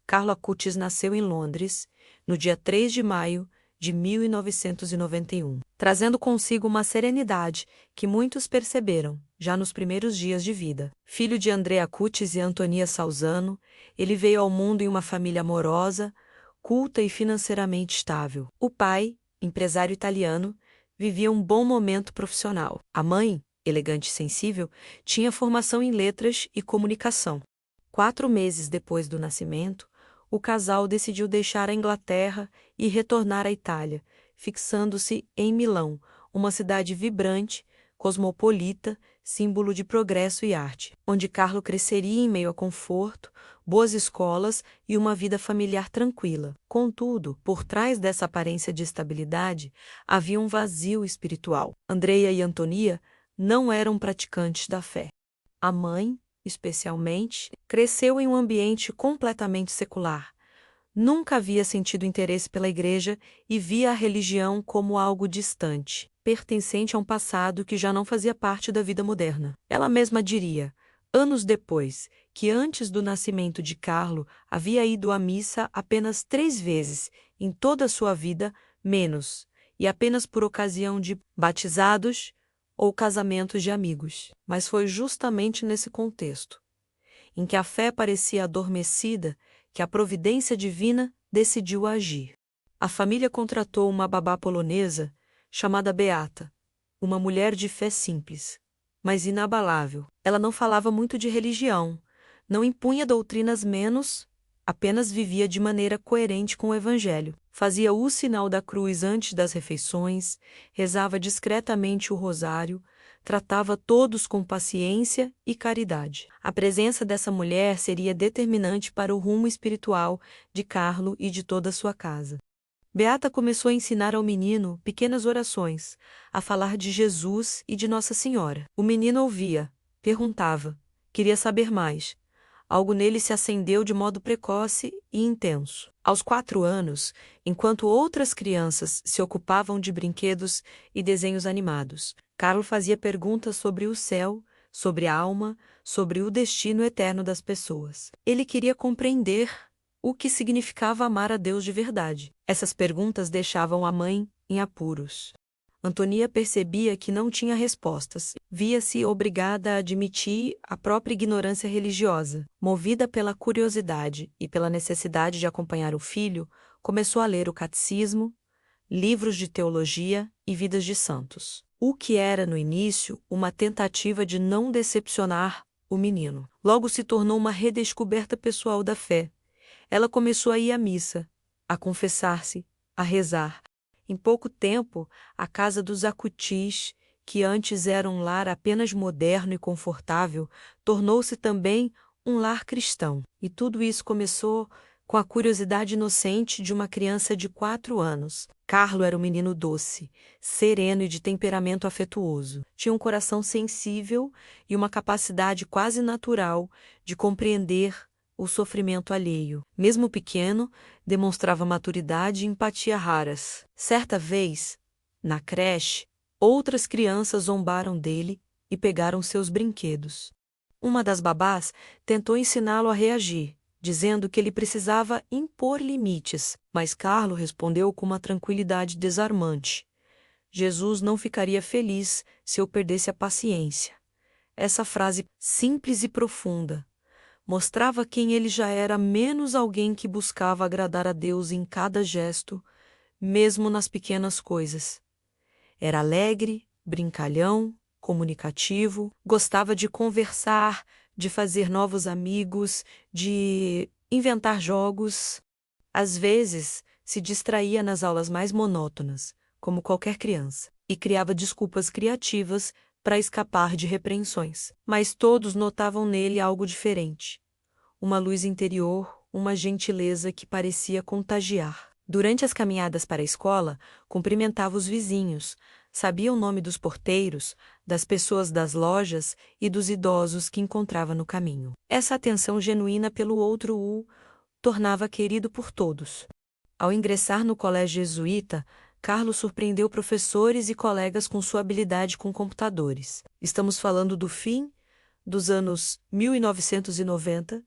Carlo Acutis nasceu em Londres, no dia 3 de maio de 1991, trazendo consigo uma serenidade que muitos perceberam já nos primeiros dias de vida. Filho de Andrea Acutis e Antonia Salzano, ele veio ao mundo em uma família amorosa, culta e financeiramente estável. O pai, empresário italiano, vivia um bom momento profissional. A mãe, elegante e sensível, tinha formação em letras e comunicação. 4 meses depois do nascimento, o casal decidiu deixar a Inglaterra e retornar à Itália, fixando-se em Milão, uma cidade vibrante, cosmopolita, símbolo de progresso e arte, onde Carlo cresceria em meio a conforto, boas escolas e uma vida familiar tranquila. Contudo, por trás dessa aparência de estabilidade, havia um vazio espiritual. Andrea e Antonia não eram praticantes da fé. A mãe, especialmente, cresceu em um ambiente completamente secular. Nunca havia sentido interesse pela igreja e via a religião como algo distante, pertencente a um passado que já não fazia parte da vida moderna. Ela mesma diria, anos depois, que antes do nascimento de Carlo havia ido à missa apenas 3 vezes em toda a sua vida, menos, e apenas por ocasião de batizados ou casamentos de amigos. Mas foi justamente nesse contexto, em que a fé parecia adormecida, que a providência divina decidiu agir. A família contratou uma babá polonesa chamada Beata, uma mulher de fé simples, mas inabalável. Ela não falava muito de religião, não impunha doutrinas apenas vivia de maneira coerente com o Evangelho. Fazia o sinal da cruz antes das refeições, rezava discretamente o rosário, tratava todos com paciência e caridade. A presença dessa mulher seria determinante para o rumo espiritual de Carlo e de toda a sua casa. Beata começou a ensinar ao menino pequenas orações, a falar de Jesus e de Nossa Senhora. O menino ouvia, perguntava, queria saber mais. Algo nele se acendeu de modo precoce e intenso. Aos 4 anos, enquanto outras crianças se ocupavam de brinquedos e desenhos animados, Carlo fazia perguntas sobre o céu, sobre a alma, sobre o destino eterno das pessoas. Ele queria compreender o que significava amar a Deus de verdade. Essas perguntas deixavam a mãe em apuros. Antonia percebia que não tinha respostas. Via-se obrigada a admitir a própria ignorância religiosa. Movida pela curiosidade e pela necessidade de acompanhar o filho, começou a ler o catecismo, livros de teologia e vidas de santos. O que era, no início, uma tentativa de não decepcionar o menino. Logo se tornou uma redescoberta pessoal da fé. Ela começou a ir à missa, a confessar-se, a rezar. Em pouco tempo, a casa dos Acutis, que antes era um lar apenas moderno e confortável, tornou-se também um lar cristão. E tudo isso começou com a curiosidade inocente de uma criança de 4 anos. Carlo era um menino doce, sereno e de temperamento afetuoso. Tinha um coração sensível e uma capacidade quase natural de compreender o sofrimento alheio. Mesmo pequeno, demonstrava maturidade e empatia raras. Certa vez, na creche, outras crianças zombaram dele e pegaram seus brinquedos. Uma das babás tentou ensiná-lo a reagir, dizendo que ele precisava impor limites, mas Carlo respondeu com uma tranquilidade desarmante. Jesus não ficaria feliz se eu perdesse a paciência. Essa frase simples e profunda mostrava quem ele já era, menos alguém que buscava agradar a Deus em cada gesto, mesmo nas pequenas coisas. Era alegre, brincalhão, comunicativo, gostava de conversar, de fazer novos amigos, de inventar jogos. Às vezes, se distraía nas aulas mais monótonas, como qualquer criança, e criava desculpas criativas para escapar de repreensões. Mas todos notavam nele algo diferente. Uma luz interior, uma gentileza que parecia contagiar. Durante as caminhadas para a escola, cumprimentava os vizinhos, sabia o nome dos porteiros, das pessoas das lojas e dos idosos que encontrava no caminho. Essa atenção genuína pelo outro o tornava querido por todos. Ao ingressar no colégio jesuíta, Carlo surpreendeu professores e colegas com sua habilidade com computadores. Estamos falando do fim dos anos 1990,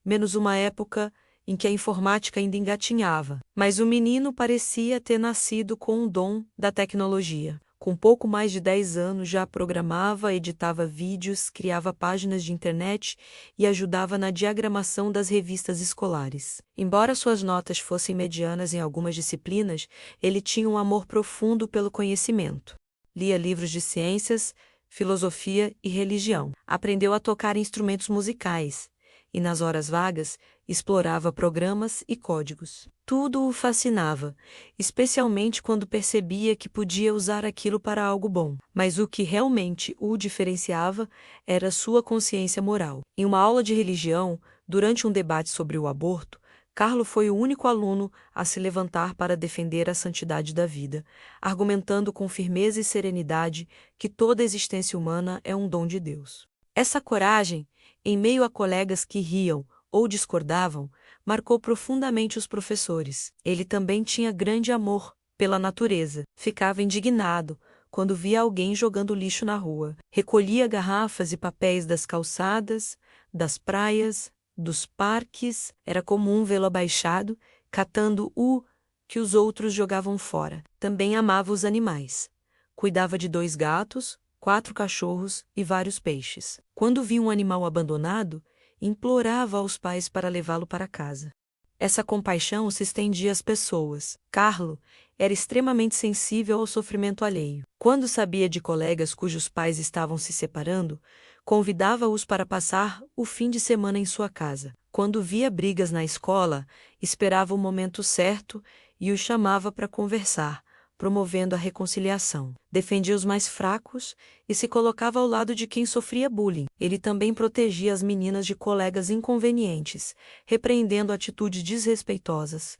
menos uma época em que a informática ainda engatinhava, mas o menino parecia ter nascido com o dom da tecnologia. Com pouco mais de 10 anos já programava, editava vídeos, criava páginas de internet e ajudava na diagramação das revistas escolares. Embora suas notas fossem medianas em algumas disciplinas, ele tinha um amor profundo pelo conhecimento. Lia livros de ciências, filosofia e religião. Aprendeu a tocar instrumentos musicais e, nas horas vagas, explorava programas e códigos. Tudo o fascinava, especialmente quando percebia que podia usar aquilo para algo bom. Mas o que realmente o diferenciava era sua consciência moral. Em uma aula de religião, durante um debate sobre o aborto, Carlo foi o único aluno a se levantar para defender a santidade da vida, argumentando com firmeza e serenidade que toda existência humana é um dom de Deus. Essa coragem, em meio a colegas que riam ou discordavam, marcou profundamente os professores. Ele também tinha grande amor pela natureza. Ficava indignado quando via alguém jogando lixo na rua. Recolhia garrafas e papéis das calçadas, das praias, dos parques. Era comum vê-lo abaixado, catando o que os outros jogavam fora. Também amava os animais. Cuidava de 2 gatos, 4 cachorros e vários peixes. Quando via um animal abandonado, implorava aos pais para levá-lo para casa. Essa compaixão se estendia às pessoas. Carlo era extremamente sensível ao sofrimento alheio. Quando sabia de colegas cujos pais estavam se separando, convidava-os para passar o fim de semana em sua casa. Quando via brigas na escola, esperava o momento certo e os chamava para conversar, promovendo a reconciliação. Defendia os mais fracos e se colocava ao lado de quem sofria bullying. Ele também protegia as meninas de colegas inconvenientes, repreendendo atitudes desrespeitosas.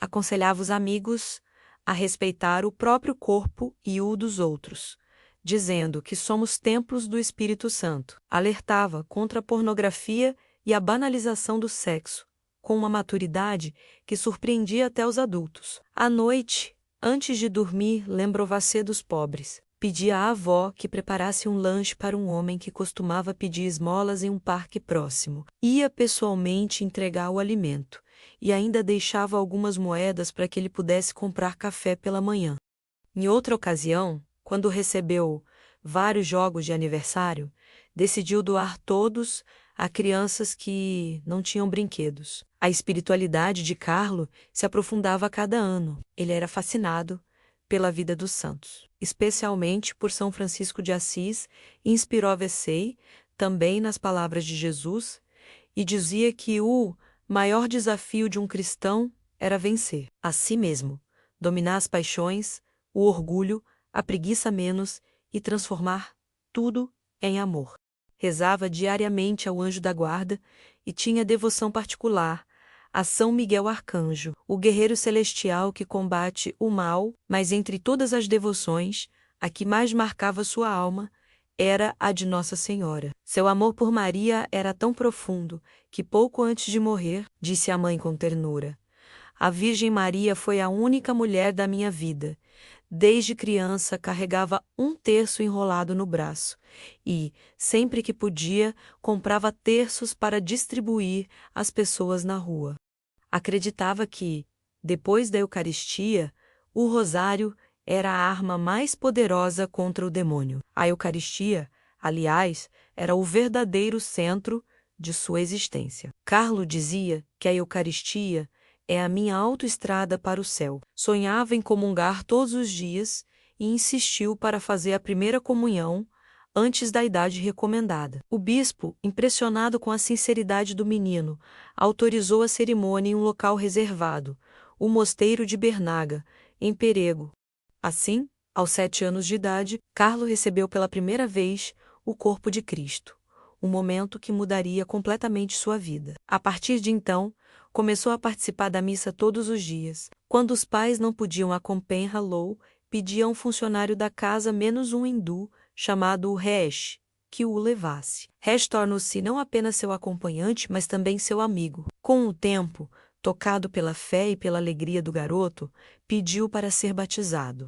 Aconselhava os amigos a respeitar o próprio corpo e o dos outros, dizendo que somos templos do Espírito Santo. Alertava contra a pornografia e a banalização do sexo, com uma maturidade que surpreendia até os adultos. À noite, antes de dormir, lembrava-se dos pobres. Pedia à avó que preparasse um lanche para um homem que costumava pedir esmolas em um parque próximo. Ia pessoalmente entregar o alimento e ainda deixava algumas moedas para que ele pudesse comprar café pela manhã. Em outra ocasião, quando recebeu vários jogos de aniversário, decidiu doar todos a crianças que não tinham brinquedos. A espiritualidade de Carlo se aprofundava a cada ano. Ele era fascinado pela vida dos santos, especialmente por São Francisco de Assis, e inspirou-se também nas palavras de Jesus, e dizia que o maior desafio de um cristão era vencer a si mesmo, dominar as paixões, o orgulho, a preguiça menos e transformar tudo em amor. Rezava diariamente ao anjo da guarda e tinha devoção particular a São Miguel Arcanjo, o guerreiro celestial que combate o mal, mas entre todas as devoções, a que mais marcava sua alma era a de Nossa Senhora. Seu amor por Maria era tão profundo que pouco antes de morrer, disse a mãe com ternura: "A Virgem Maria foi a única mulher da minha vida. Desde criança carregava 1/3 enrolado no braço e, sempre que podia, comprava terços para distribuir às pessoas na rua." Acreditava que, depois da Eucaristia, o rosário era a arma mais poderosa contra o demônio. A Eucaristia, aliás, era o verdadeiro centro de sua existência. Carlo dizia que a Eucaristia é a minha autoestrada para o céu. Sonhava em comungar todos os dias e insistiu para fazer a primeira comunhão antes da idade recomendada. O bispo, impressionado com a sinceridade do menino, autorizou a cerimônia em um local reservado, o mosteiro de Bernaga, em Perego. Assim, aos 7 anos de idade, Carlo recebeu pela primeira vez o corpo de Cristo, um momento que mudaria completamente sua vida. A partir de então, começou a participar da missa todos os dias. Quando os pais não podiam acompanhá-lo, pedia a um funcionário da casa menos um hindu, chamado Resh, que o levasse. Resh tornou-se não apenas seu acompanhante, mas também seu amigo. Com o tempo, tocado pela fé e pela alegria do garoto, pediu para ser batizado.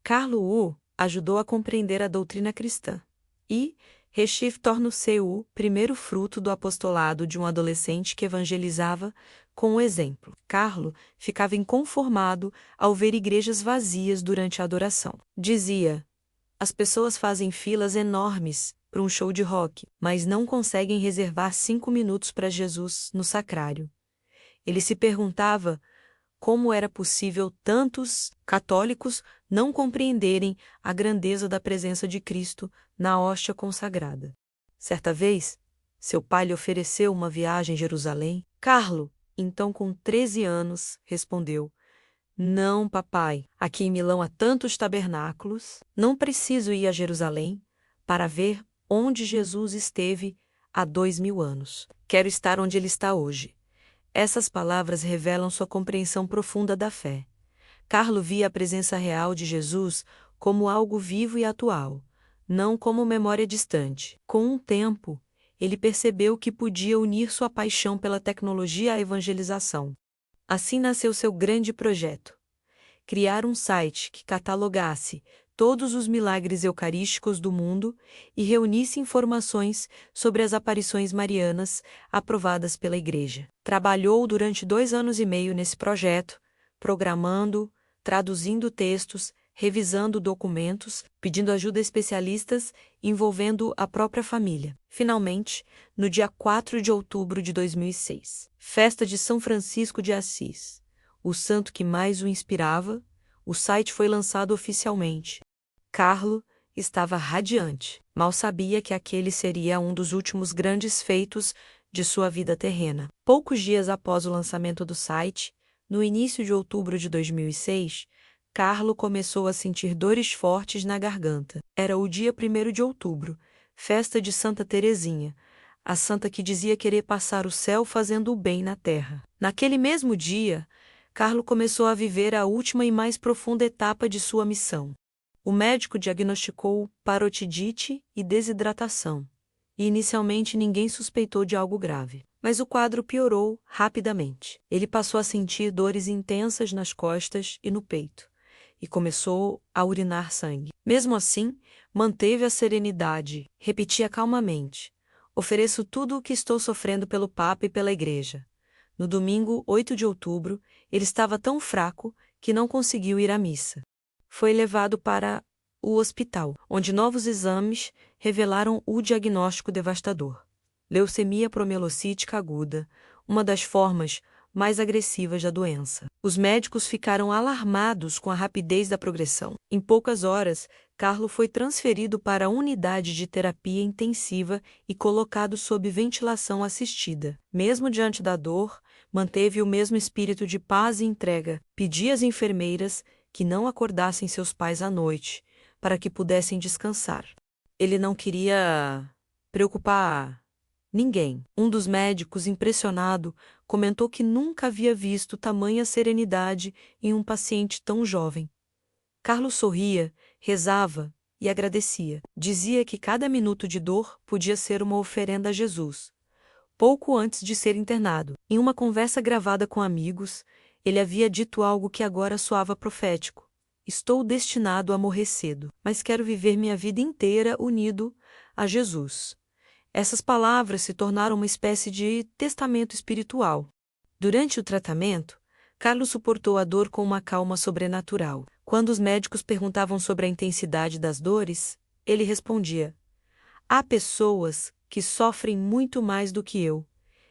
Carlo o ajudou a compreender a doutrina cristã e, Recife torna-se o primeiro fruto do apostolado de um adolescente que evangelizava com o exemplo. Carlo ficava inconformado ao ver igrejas vazias durante a adoração. Dizia: as pessoas fazem filas enormes para um show de rock, mas não conseguem reservar 5 minutos para Jesus no sacrário. Ele se perguntava como era possível tantos católicos não compreenderem a grandeza da presença de Cristo na hóstia consagrada. Certa vez, seu pai lhe ofereceu uma viagem a Jerusalém. Carlo, então com 13 anos, respondeu: não, papai, aqui em Milão há tantos tabernáculos, não preciso ir a Jerusalém para ver onde Jesus esteve há 2000 anos. Quero estar onde ele está hoje. Essas palavras revelam sua compreensão profunda da fé. Carlo via a presença real de Jesus como algo vivo e atual, não como memória distante. Com o tempo, ele percebeu que podia unir sua paixão pela tecnologia à evangelização. Assim nasceu seu grande projeto: criar um site que catalogasse todos os milagres eucarísticos do mundo e reunisse informações sobre as aparições marianas aprovadas pela Igreja. Trabalhou durante 2 anos e meio nesse projeto, programando, traduzindo textos, revisando documentos, pedindo ajuda a especialistas, envolvendo a própria família. Finalmente, no dia 4 de outubro de 2006, festa de São Francisco de Assis, o santo que mais o inspirava, o site foi lançado oficialmente. Carlo estava radiante. Mal sabia que aquele seria um dos últimos grandes feitos de sua vida terrena. Poucos dias após o lançamento do site, no início de outubro de 2006, Carlo começou a sentir dores fortes na garganta. Era o dia 1º de outubro, festa de Santa Teresinha, a santa que dizia querer passar o céu fazendo o bem na terra. Naquele mesmo dia, Carlo começou a viver a última e mais profunda etapa de sua missão. O médico diagnosticou parotidite e desidratação, e inicialmente ninguém suspeitou de algo grave. Mas o quadro piorou rapidamente. Ele passou a sentir dores intensas nas costas e no peito, e começou a urinar sangue. Mesmo assim, manteve a serenidade, repetia calmamente: ofereço tudo o que estou sofrendo pelo Papa e pela Igreja. No domingo, 8 de outubro, ele estava tão fraco que não conseguiu ir à missa. Foi levado para o hospital, onde novos exames revelaram o diagnóstico devastador: leucemia promielocítica aguda, uma das formas mais agressivas da doença. Os médicos ficaram alarmados com a rapidez da progressão. Em poucas horas, Carlo foi transferido para a unidade de terapia intensiva e colocado sob ventilação assistida. Mesmo diante da dor, manteve o mesmo espírito de paz e entrega. Pedia às enfermeiras que não acordassem seus pais à noite, para que pudessem descansar. Ele não queria preocupar ninguém. Um dos médicos, impressionado, comentou que nunca havia visto tamanha serenidade em um paciente tão jovem. Carlos sorria, rezava e agradecia. Dizia que cada minuto de dor podia ser uma oferenda a Jesus. Pouco antes de ser internado, em uma conversa gravada com amigos, ele havia dito algo que agora soava profético: estou destinado a morrer cedo, mas quero viver minha vida inteira unido a Jesus. Essas palavras se tornaram uma espécie de testamento espiritual. Durante o tratamento, Carlos suportou a dor com uma calma sobrenatural. Quando os médicos perguntavam sobre a intensidade das dores, ele respondia: há pessoas que sofrem muito mais do que eu.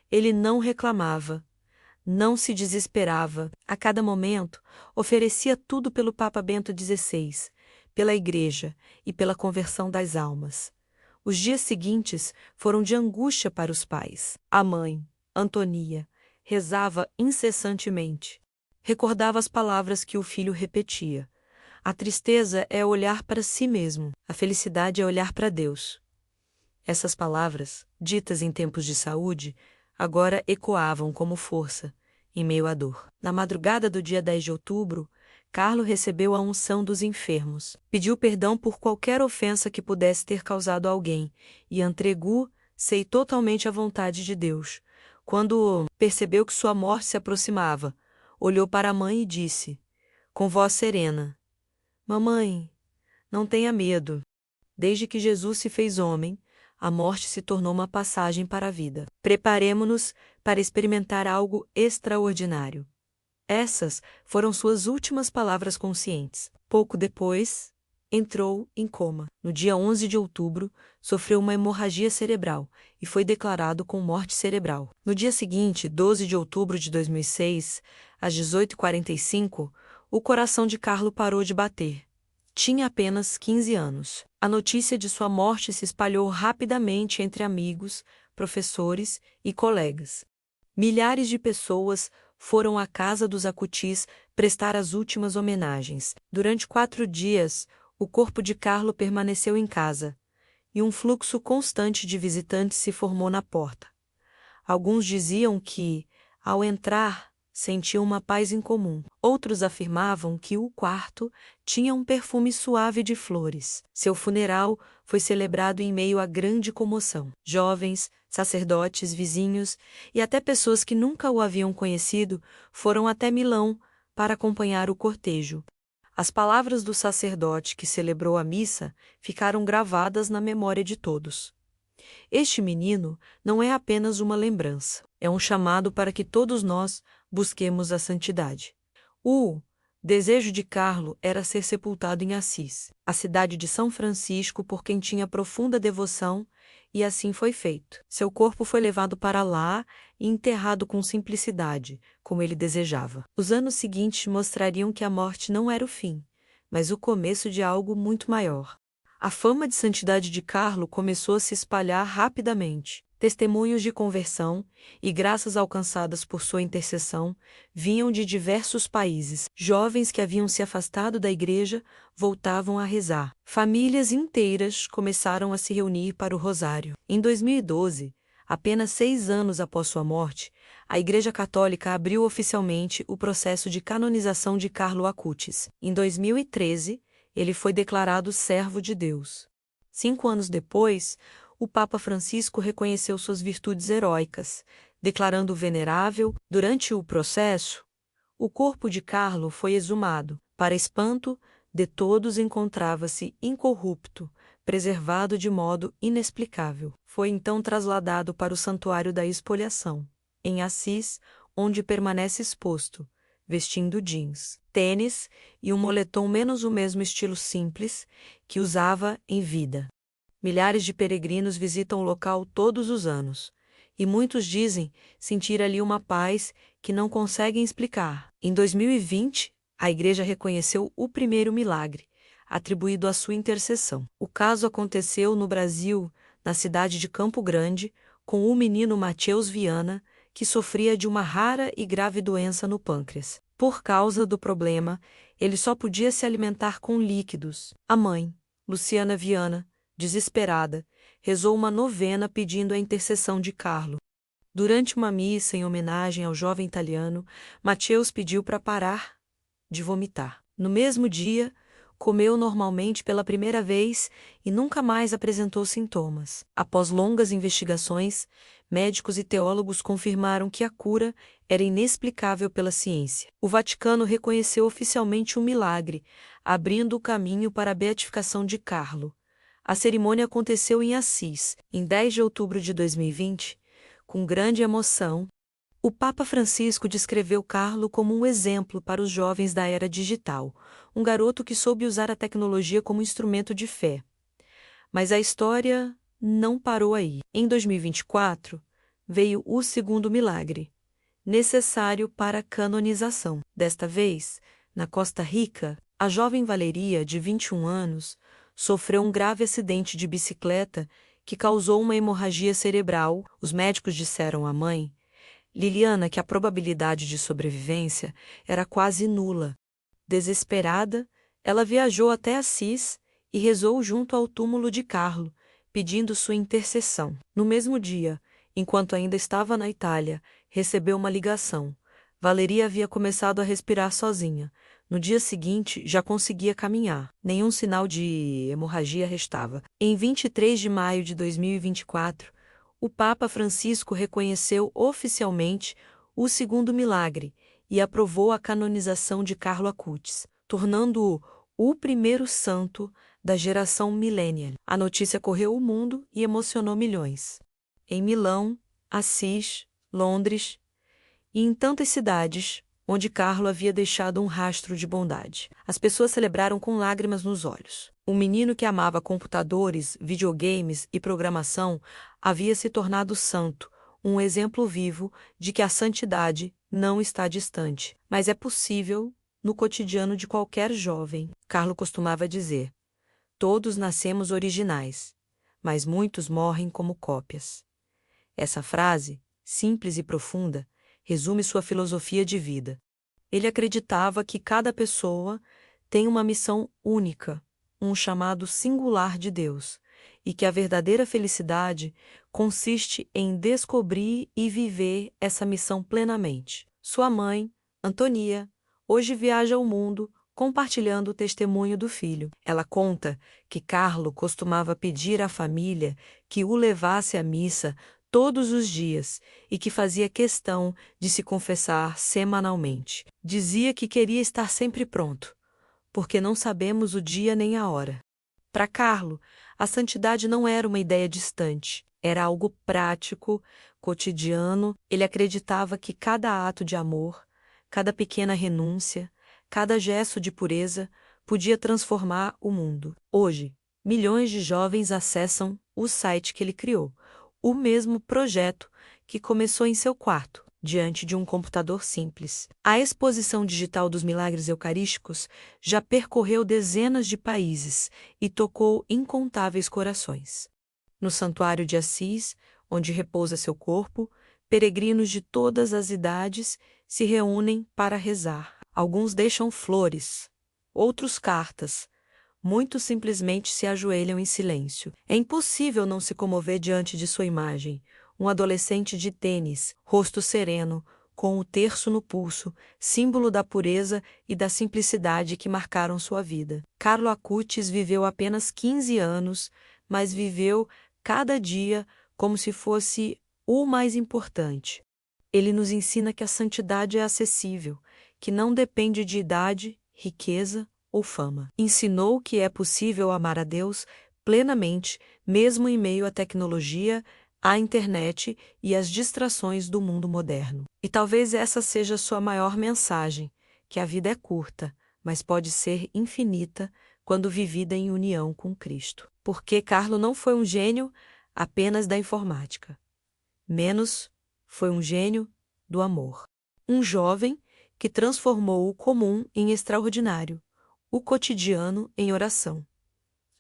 Ele não reclamava, não se desesperava. A cada momento, oferecia tudo pelo Papa Bento XVI, pela Igreja e pela conversão das almas. Os dias seguintes foram de angústia para os pais. A mãe, Antonia, rezava incessantemente. Recordava as palavras que o filho repetia: a tristeza é olhar para si mesmo, a felicidade é olhar para Deus. Essas palavras, ditas em tempos de saúde, agora ecoavam como força em meio à dor. Na madrugada do dia 10 de outubro, Carlo recebeu a unção dos enfermos, pediu perdão por qualquer ofensa que pudesse ter causado a alguém e entregou-se totalmente à vontade de Deus. Quando percebeu que sua morte se aproximava, olhou para a mãe e disse, com voz serena: mamãe, não tenha medo. Desde que Jesus se fez homem, a morte se tornou uma passagem para a vida. Preparemo-nos para experimentar algo extraordinário. Essas foram suas últimas palavras conscientes. Pouco depois, entrou em coma. No dia 11 de outubro, sofreu uma hemorragia cerebral e foi declarado com morte cerebral. No dia seguinte, 12 de outubro de 2006, às 18h45, o coração de Carlo parou de bater. Tinha apenas 15 anos. A notícia de sua morte se espalhou rapidamente entre amigos, professores e colegas. Milhares de pessoas foram à casa dos Acutis prestar as últimas homenagens. Durante 4 dias, o corpo de Carlo permaneceu em casa, e um fluxo constante de visitantes se formou na porta. Alguns diziam que, ao entrar, sentiam uma paz incomum. Outros afirmavam que o quarto tinha um perfume suave de flores. Seu funeral foi celebrado em meio a grande comoção. Jovens, sacerdotes, vizinhos e até pessoas que nunca o haviam conhecido foram até Milão para acompanhar o cortejo. As palavras do sacerdote que celebrou a missa ficaram gravadas na memória de todos. Este menino não é apenas uma lembrança, é um chamado para que todos nós busquemos a santidade. O desejo de Carlo era ser sepultado em Assis, a cidade de São Francisco, por quem tinha profunda devoção, e assim foi feito. Seu corpo foi levado para lá e enterrado com simplicidade, como ele desejava. Os anos seguintes mostrariam que a morte não era o fim, mas o começo de algo muito maior. A fama de santidade de Carlo começou a se espalhar rapidamente. Testemunhos de conversão e graças alcançadas por sua intercessão vinham de diversos países. Jovens que haviam se afastado da igreja voltavam a rezar. Famílias inteiras começaram a se reunir para o rosário. Em 2012, apenas 6 anos após sua morte, a Igreja Católica abriu oficialmente o processo de canonização de Carlo Acutis. Em 2013, ele foi declarado servo de Deus. 5 anos depois, o Papa Francisco reconheceu suas virtudes heróicas, declarando-o venerável. Durante o processo, o corpo de Carlo foi exumado. Para espanto de todos, encontrava-se incorrupto, preservado de modo inexplicável. Foi então trasladado para o Santuário da Expoliação, em Assis, onde permanece exposto, vestindo jeans, tênis e um moletom menos o mesmo estilo simples que usava em vida. Milhares de peregrinos visitam o local todos os anos, e muitos dizem sentir ali uma paz que não conseguem explicar. Em 2020, a Igreja reconheceu o primeiro milagre, atribuído à sua intercessão. O caso aconteceu no Brasil, na cidade de Campo Grande, com o menino Mateus Viana, que sofria de uma rara e grave doença no pâncreas. Por causa do problema, ele só podia se alimentar com líquidos. A mãe, Luciana Viana, desesperada, rezou uma novena pedindo a intercessão de Carlo. Durante uma missa em homenagem ao jovem italiano, Mateus pediu para parar de vomitar. No mesmo dia, comeu normalmente pela primeira vez e nunca mais apresentou sintomas. Após longas investigações, médicos e teólogos confirmaram que a cura era inexplicável pela ciência. O Vaticano reconheceu oficialmente o milagre, abrindo o caminho para a beatificação de Carlo. A cerimônia aconteceu em Assis, em 10 de outubro de 2020, com grande emoção. O Papa Francisco descreveu Carlo como um exemplo para os jovens da era digital, um garoto que soube usar a tecnologia como instrumento de fé. Mas a história não parou aí. Em 2024, veio o segundo milagre, necessário para a canonização. Desta vez, na Costa Rica, a jovem Valeria, de 21 anos, sofreu um grave acidente de bicicleta que causou uma hemorragia cerebral. Os médicos disseram à mãe, Liliana, que a probabilidade de sobrevivência era quase nula. Desesperada, ela viajou até Assis e rezou junto ao túmulo de Carlo, pedindo sua intercessão. No mesmo dia, enquanto ainda estava na Itália, recebeu uma ligação. Valeria havia começado a respirar sozinha. No dia seguinte, já conseguia caminhar. Nenhum sinal de hemorragia restava. Em 23 de maio de 2024, o Papa Francisco reconheceu oficialmente o segundo milagre e aprovou a canonização de Carlo Acutis, tornando-o o primeiro santo da geração millennial. A notícia correu o mundo e emocionou milhões. Em Milão, Assis, Londres e em tantas cidades onde Carlo havia deixado um rastro de bondade. As pessoas celebraram com lágrimas nos olhos. Um menino que amava computadores, videogames e programação havia se tornado santo, um exemplo vivo de que a santidade não está distante, mas é possível no cotidiano de qualquer jovem. Carlo costumava dizer: todos nascemos originais, mas muitos morrem como cópias. Essa frase, simples e profunda, resume sua filosofia de vida. Ele acreditava que cada pessoa tem uma missão única, um chamado singular de Deus, e que a verdadeira felicidade consiste em descobrir e viver essa missão plenamente. Sua mãe, Antonia, hoje viaja ao mundo compartilhando o testemunho do filho. Ela conta que Carlo costumava pedir à família que o levasse à missa todos os dias e que fazia questão de se confessar semanalmente. Dizia que queria estar sempre pronto, porque não sabemos o dia nem a hora. Para Carlo, a santidade não era uma ideia distante, era algo prático, cotidiano. Ele acreditava que cada ato de amor, cada pequena renúncia, cada gesto de pureza podia transformar o mundo. Hoje, milhões de jovens acessam o site que ele criou, o mesmo projeto que começou em seu quarto, diante de um computador simples. A exposição digital dos milagres eucarísticos já percorreu dezenas de países e tocou incontáveis corações. No Santuário de Assis, onde repousa seu corpo, peregrinos de todas as idades se reúnem para rezar. Alguns deixam flores, outros cartas. Muitos simplesmente se ajoelham em silêncio. É impossível não se comover diante de sua imagem. Um adolescente de tênis, rosto sereno, com o terço no pulso, símbolo da pureza e da simplicidade que marcaram sua vida. Carlo Acutis viveu apenas 15 anos, mas viveu cada dia como se fosse o mais importante. Ele nos ensina que a santidade é acessível, que não depende de idade, riqueza ou fama. Ensinou que é possível amar a Deus plenamente, mesmo em meio à tecnologia, à internet e às distrações do mundo moderno. E talvez essa seja sua maior mensagem, que a vida é curta, mas pode ser infinita quando vivida em união com Cristo. Porque Carlo não foi um gênio apenas da informática. Menos foi um gênio do amor. Um jovem que transformou o comum em extraordinário, o cotidiano em oração,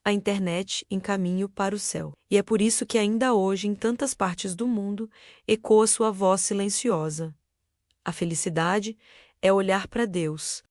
a internet em caminho para o céu. E é por isso que ainda hoje, em tantas partes do mundo, ecoa sua voz silenciosa. A felicidade é olhar para Deus,